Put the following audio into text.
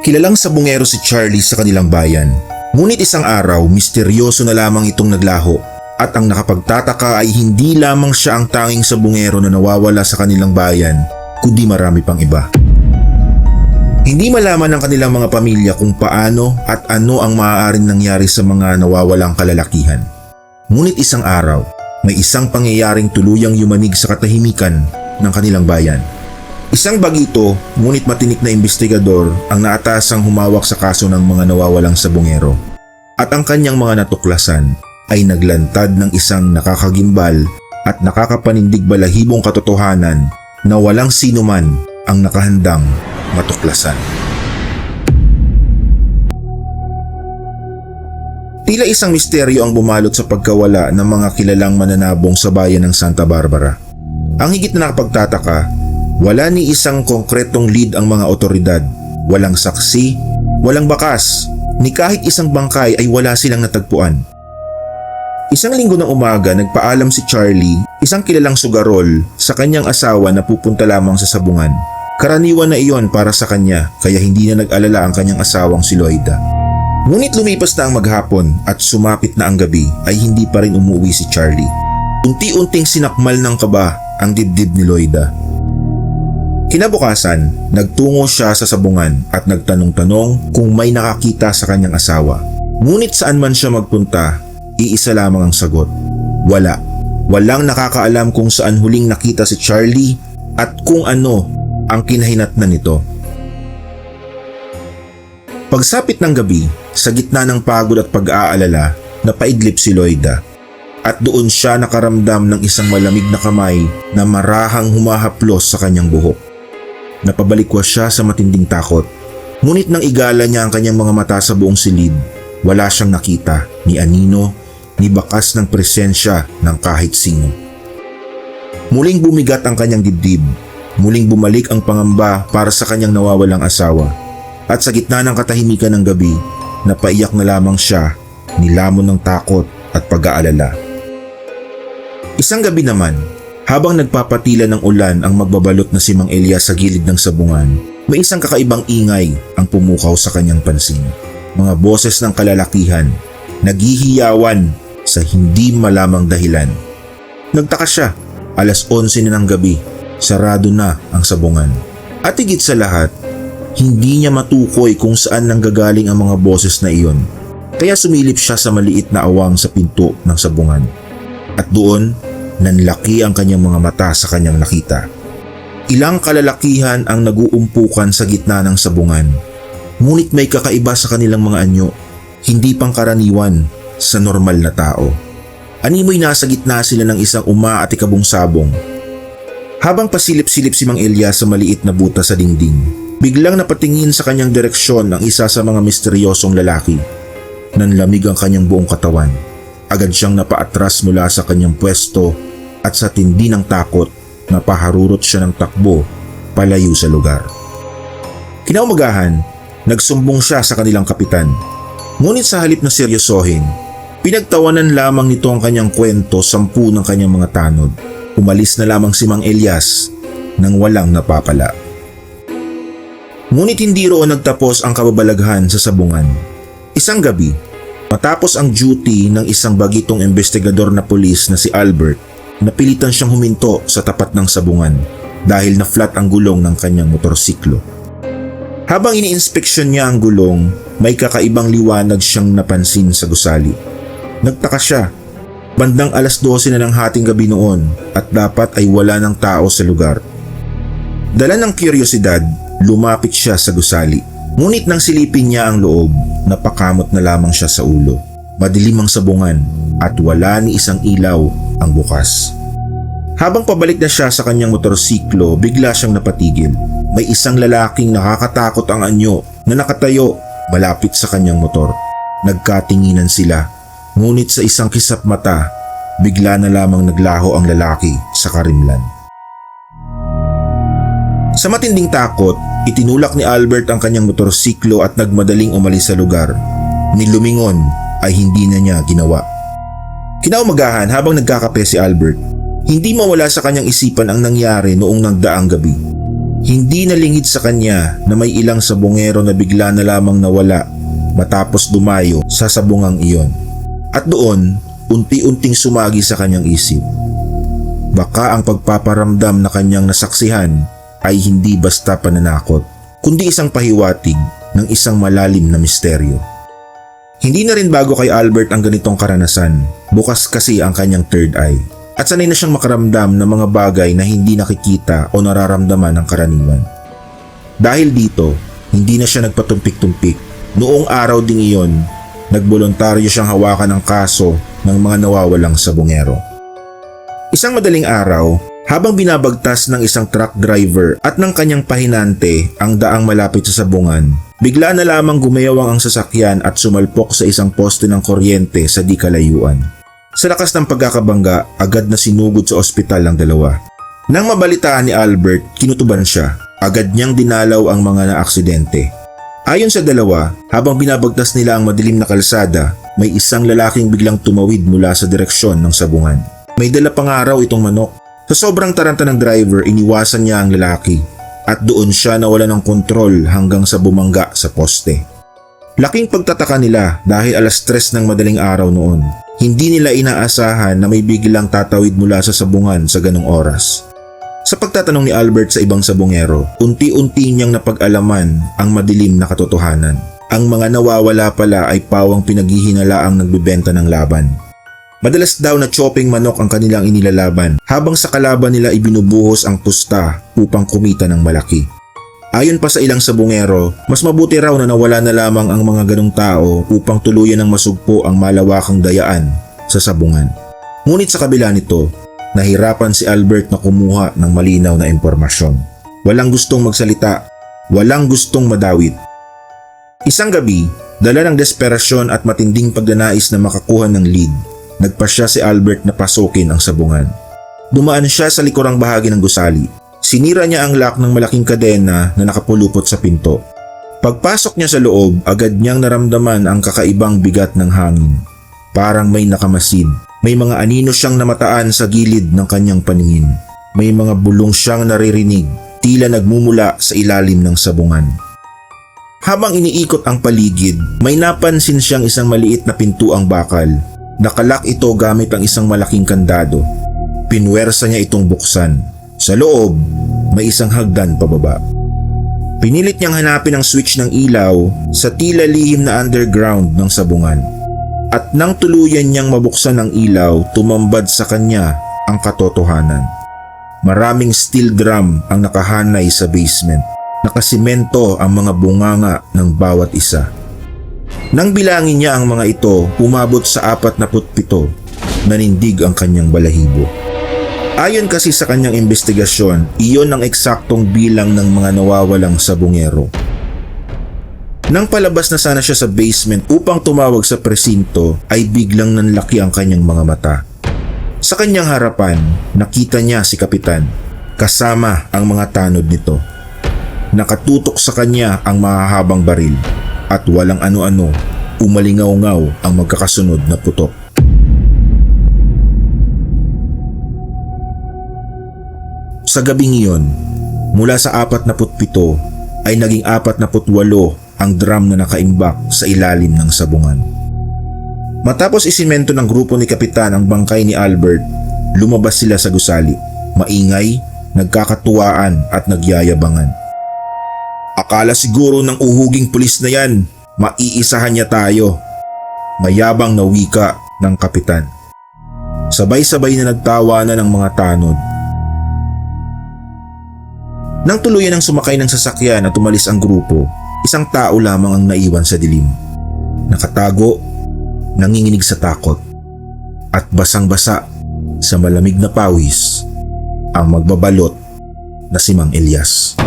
Kilalang sabungero si Charlie sa kanilang bayan. Ngunit isang araw, misteryoso na lamang itong naglaho. At ang nakapagtataka ay hindi lamang siya ang tanging sabungero na nawawala sa kanilang bayan, kundi marami pang iba. Hindi malaman ng kanilang mga pamilya kung paano at ano ang maaaring nangyari sa mga nawawalang kalalakihan. Ngunit isang araw, may isang pangyayaring tuluyang yumanig sa katahimikan ng kanilang bayan. Isang bagito, ngunit matinik na investigador ang naatasang humawak sa kaso ng mga nawawalang sabungero. At ang kanyang mga natuklasan ay naglantad ng isang nakakagimbal at nakakapanindig balahibong katotohanan na walang sinuman ang nakahandang matuklasan. Tila isang misteryo ang bumalot sa pagkawala ng mga kilalang mananabong sa bayan ng Santa Barbara. Ang higit na nakapagtataka, wala ni isang konkretong lead ang mga otoridad, walang saksi, walang bakas, ni kahit isang bangkay ay wala silang natagpuan. Isang linggo ng umaga nagpaalam si Charlie, isang kilalang sugarol, sa kanyang asawa na pupunta lamang sa sabungan. Karaniwan na iyon para sa kanya kaya hindi na nag-alala ang kanyang asawang si Loida. Ngunit lumipas na ang maghapon at sumapit na ang gabi ay hindi pa rin umuwi si Charlie. Unti-unting sinakmal ng kaba ang dibdib ni Loida. Kinabukasan, nagtungo siya sa sabungan at nagtanong-tanong kung may nakakita sa kanyang asawa. Ngunit saan man siya magpunta, iisa lamang ang sagot. Wala. Walang nakakaalam kung saan huling nakita si Charlie at kung ano ang kinahinatnan nito. Pagsapit ng gabi, sa gitna ng pagod at pag-aalala, napaidlip si Loida. At doon siya nakaramdam ng isang malamig na kamay na marahang humahaplos sa kanyang buhok. Napabalikwas siya sa matinding takot. Ngunit nang igala niya ang kanyang mga mata sa buong silid, wala siyang nakita ni anino ni bakas ng presensya ng kahit sino. Muling bumigat ang kanyang dibdib. Muling bumalik ang pangamba para sa kanyang nawawalang asawa. At sa gitna ng katahimikan ng gabi, napaiyak na lamang siya, nilamon ng takot at pag-aalala. Isang gabi naman, habang nagpapatila ng ulan ang magbabalot na si Mang Elias sa gilid ng sabungan, may isang kakaibang ingay ang pumukaw sa kanyang pansin. Mga boses ng kalalakihan, naghihiyawan sa hindi malamang dahilan. Nagtaka siya, 11:00 na ng gabi, sarado na ang sabungan. At higit sa lahat, hindi niya matukoy kung saan nanggagaling ang mga boses na iyon. Kaya sumilip siya sa maliit na awang sa pinto ng sabungan. At doon, nanlaki ang kanyang mga mata sa kanyang nakita. Ilang kalalakihan ang naguumpukan sa gitna ng sabungan. Ngunit may kakaiba sa kanilang mga anyo, hindi pangkaraniwan sa normal na tao. Animoy nasa gitna sila ng isang uma at ikabong sabong. Habang pasilip-silip si Mang Elias sa maliit na butas sa dingding, biglang napatingin sa kanyang direksyon ang isa sa mga misteryosong lalaki. Nanlamig ang kanyang buong katawan. Agad siyang napaatras mula sa kanyang pwesto at sa tindi ng takot, napaharurot siya ng takbo palayo sa lugar. Kinaumagahan, nagsumbong siya sa kanilang kapitan. Ngunit sa halip na seryosohin, pinagtawanan lamang nito ang kanyang kwento 10 ng kanyang mga tanod. Umalis na lamang si Mang Elias nang walang napapala. Ngunit hindi roon nagtapos ang kababalaghan sa sabungan. Isang gabi, matapos ang duty ng isang bagitong investigador na pulis na si Albert, napilitan siyang huminto sa tapat ng sabungan dahil na flat ang gulong ng kanyang motorsiklo. Habang ini-inspeksyon niya ang gulong, may kakaibang liwanag siyang napansin sa gusali. Nagtaka siya. Bandang 12:00 na ng hating gabi noon at dapat ay wala ng tao sa lugar. Dala ng kuryosidad, lumapit siya sa gusali. Ngunit nang silipin niya ang loob, napakamot na lamang siya sa ulo. Madilim ang sabungan at wala ni isang ilaw ang bukas. Habang pabalik na siya sa kanyang motorsiklo, bigla siyang napatigil. May isang lalaking nakakatakot ang anyo na nakatayo malapit sa kanyang motor. Nagkatinginan sila, ngunit sa isang kisap mata, bigla na lamang naglaho ang lalaki sa karimlan. Sa matinding takot, itinulak ni Albert ang kanyang motorsiklo at nagmadaling umalis sa lugar. Nilumingon ay hindi na niya ginawa. Kinaumagahan habang nagkakape si Albert, hindi mawala sa kanyang isipan ang nangyari noong nagdaang gabi. Hindi nalingid sa kanya na may ilang sabungero na bigla na lamang nawala matapos dumayo sa sabungang iyon. At doon, unti-unting sumagi sa kanyang isip. Baka ang pagpaparamdam na kanyang nasaksihan ay hindi basta pananakot, kundi isang pahiwatig ng isang malalim na misteryo. Hindi na rin bago kay Albert ang ganitong karanasan, bukas kasi ang kanyang third eye. At sanay na siyang makaramdam ng mga bagay na hindi nakikita o nararamdaman ng karaniwan. Dahil dito, hindi na siya nagpatumpik-tumpik. Noong araw ding iyon, nagboluntaryo siyang hawakan ng kaso ng mga nawawalang sabungero. Isang madaling araw, habang binabagtas ng isang truck driver at ng kanyang pahinante ang daang malapit sa sabungan, bigla na lamang gumewang ang sasakyan at sumalpok sa isang poste ng kuryente sa di kalayuan. Sa lakas ng pagkakabangga, agad na sinugod sa ospital ang dalawa. Nang mabalitaan ni Albert, kinutuban siya. Agad niyang dinalaw ang mga naaksidente. Ayon sa dalawa, habang binabagtas nila ang madilim na kalsada, may isang lalaking biglang tumawid mula sa direksyon ng sabungan. May dala pang araw itong manok. Sa sobrang taranta ng driver, iniwasan niya ang lalaki at doon siya nawala ng kontrol hanggang sa bumangga sa poste. Laking pagtataka nila dahil 3:00 ng madaling araw noon. Hindi nila inaasahan na may biglang tatawid mula sa sabungan sa ganong oras. Sa pagtatanong ni Albert sa ibang sabungero, unti-unti niyang napag-alaman ang madilim na katotohanan. Ang mga nawawala pala ay pawang pinaghihinalaang nagbebenta ng laban. Madalas daw na chopping manok ang kanilang inilalaban habang sa kalaban nila ibinubuhos ang pusta upang kumita ng malaki. Ayon pa sa ilang sabungero, mas mabuti raw na nawala na lamang ang mga ganong tao upang tuluyan ng masugpo ang malawakang dayaan sa sabungan. Ngunit sa kabila nito, nahirapan si Albert na kumuha ng malinaw na impormasyon. Walang gustong magsalita, walang gustong madawit. Isang gabi, dala ng desperasyon at matinding pagnanais na makakuha ng lead, nagpasya si Albert na pasukin ang sabungan. Dumaan siya sa likurang bahagi ng gusali. Sinira niya ang lock ng malaking kadena na nakapulupot sa pinto. Pagpasok niya sa loob, agad niyang naramdaman ang kakaibang bigat ng hangin. Parang may nakamasid. May mga anino siyang namataan sa gilid ng kanyang paningin. May mga bulong siyang naririnig, tila nagmumula sa ilalim ng sabungan. Habang iniikot ang paligid, may napansin siyang isang maliit na pintuang bakal. Nakalak ito gamit ang isang malaking kandado. Pinwersa niya itong buksan. Sa loob, may isang hagdan pababa. Pinilit niyang hanapin ang switch ng ilaw sa tila lihim na underground ng sabungan. At nang tuluyan niyang mabuksan ang ilaw, tumambad sa kanya ang katotohanan. Maraming steel drum ang nakahanay sa basement. Nakasimento ang mga bunganga ng bawat isa. Nang bilangin niya ang mga ito, umabot sa 47. Nanindig ang kanyang balahibo. Ayon kasi sa kanyang investigasyon, iyon ang eksaktong bilang ng mga nawawalang sabungero. Nang palabas na sana siya sa basement upang tumawag sa presinto, ay biglang nanlaki ang kanyang mga mata. Sa kanyang harapan, nakita niya si Kapitan, kasama ang mga tanod nito. Nakatutok sa kanya ang mahahabang baril at walang ano-ano, umalingaw-ngaw ang magkakasunod na putok. Sa gabing iyon, mula sa 47 ay naging 48 ang drum na nakaimbak sa ilalim ng sabungan. Matapos isimento ng grupo ni Kapitan ang bangkay ni Albert, lumabas sila sa gusali, maingay, nagkakatuwaan at nagyayabangan. Akala siguro ng uhuging pulis na yan, maiisahan niya tayo. Mayabang na wika ng Kapitan. Sabay-sabay na nagtawanan ng mga tanod. Nang tuluyan ang sumakay ng sasakyan at umalis ang grupo, isang tao lamang ang naiwan sa dilim. Nakatago, nanginginig sa takot, at basang-basa sa malamig na pawis ang magbabalot na si Mang Elias.